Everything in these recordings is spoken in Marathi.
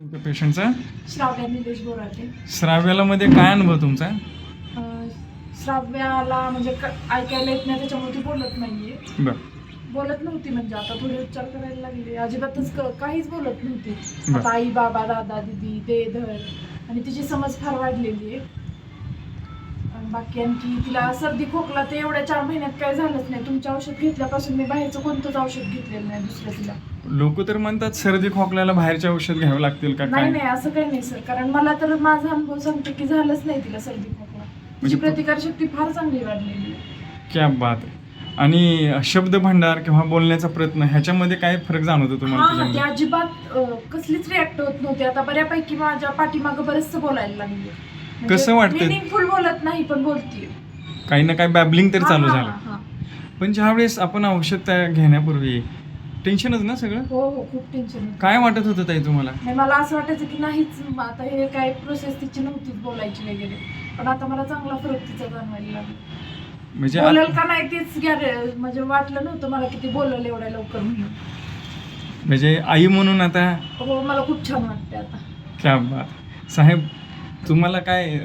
पेशंटचा श्राव्या निलेश बोराटे. श्राव्याला मध्ये काय अनुभव तुमचा? श्राव्याला म्हणजे ऐकायला येत नाही, त्याच्यामुळे ती बोलत नाहीये. बर बोलत नव्हती म्हणजे आता थोडे उच्चार करायला लागले. अजिबातच काहीच बोलत नव्हती. बर. आता आई बाबा दादा दीदी ते धर आणि तिची समज फार वाढलेली आहे. आणि बाकी आणखी तिला सर्दी खोकला ते एवढ्या 4 महिन्यात काही झालंच नाही. तुमचं औषध घेतल्यापासून मी बाहेरचं कोणतंच औषध घेतलेलं नाही दुसरं तिला. लोक तर म्हणतात सर्दी खोकल्याला बाहेरचे औषध घ्यावे लागतील का नाही काय? नाही असं काही नाही सर, कारण मला तर माझा अनुभव सांगते की झालंच नाही तिला सर्दी खोकला. तिची प्रतिकारशक्ती फार चांगली वाढलेली आहे. क्या बात आहे. आणि शब्द भंडार किंवा बोलण्याचा प्रयत्न ह्याच्यामध्ये काय फरक जाणवतो तुम्हाला हा, ती त्याच्यामध्ये? अजिबात कसलीच रिॲक्ट होत नव्हती. आता बऱ्यापैकी माझ्या पाठीमागं बरेचसं बोलायला लागले. कसं वाटतंय? मिनिंगफुल बोलत नाही पण बोलतीये. काही ना काही बॅबलिंग तर चालू हा, झालं. हा, हा. पण ज्यावेळेस आपण औषध घेण्यापूर्वी टेन्शनच ना सगळं? हो हो, खूप टेन्शन होतं. काय वाटत होतं ताई तुम्हाला? नाही, मला असं वाटायचं की नाहीच आता हे काय प्रोसेस तिची नव्हतीच बोलायची वगैरे. पण आता मला चांगला फरक तिचा जाणवायला लागला. म्हणजे बोलेल का नाही तेच म्हणजे वाटलं नव्हतं मला किती बोलेल एवढ्या लवकर म्हणून. म्हणजे आई म्हणून आता हो, मला खूप छान वाटते आता. क्या बात. साहेब तुम्हाला काय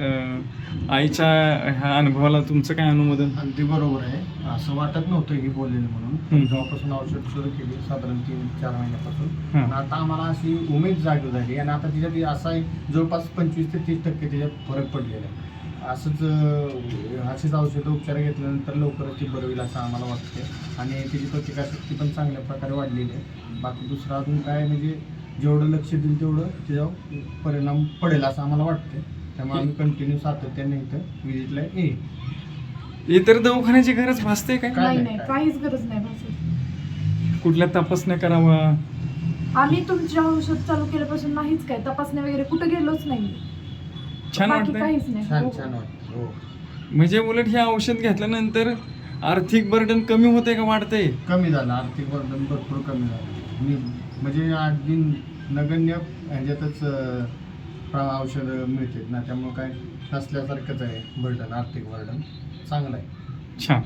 आईच्या ह्या अनुभवाला तुमचं काय अनुमोदन? अगदी बरोबर आहे. असं वाटत नव्हतं की बोलेल म्हणून. जेव्हापासून औषध सुरू केली साधारण 3-4 महिन्यापासून, हं. पण आता आम्हाला अशी उमेद जागी झाली आणि आता तिच्यात असा एक जवळपास 25 ते 30% त्याच्यात फरक पडलेला आहे. अशीच औषधं उपचार घेतल्यानंतर लवकरच ती बरं होईल असं आम्हाला वाटते आणि तिची प्रतिकारशक्ती पण चांगल्या प्रकारे वाढलेली आहे. बाकी दुसरं अजून काय म्हणजे जेवढं लक्ष देईल तेवढं त्याच्यावर परिणाम पडेल असं आम्हाला वाटतं. त्यामुळे आम्ही कंटिन्यू सातत्याने इथं विजिटला येईल. इतर दवाखान्याची गरज भासते काय? काय नाही नाही, नाही, काहीच गरज नाही भासत. कुठल्या तपासण्या करावा? आम्ही तुमचे औषध चालू केल्यापासून नाहीच काय तपासण्या वगैरे कुठे गेलोच नाही. छान बाकी वाटतंय. काहीच नाही. छान हो. छान वाटतं. हो, म्हणजे उलट हे औषध घेतल्यानंतर आर्थिक बर्डन कमी होते का वाढते? कमी झालं. आर्थिक वर्धन भरपूर कमी झालं. म्हणजे अगदी नगण्य ह्याच्यातच औषधं मिळतात ना, त्यामुळे काय नसल्यासारखंच आहे. बर्डन, आर्थिक बर्डन चांगलं आहे. छान.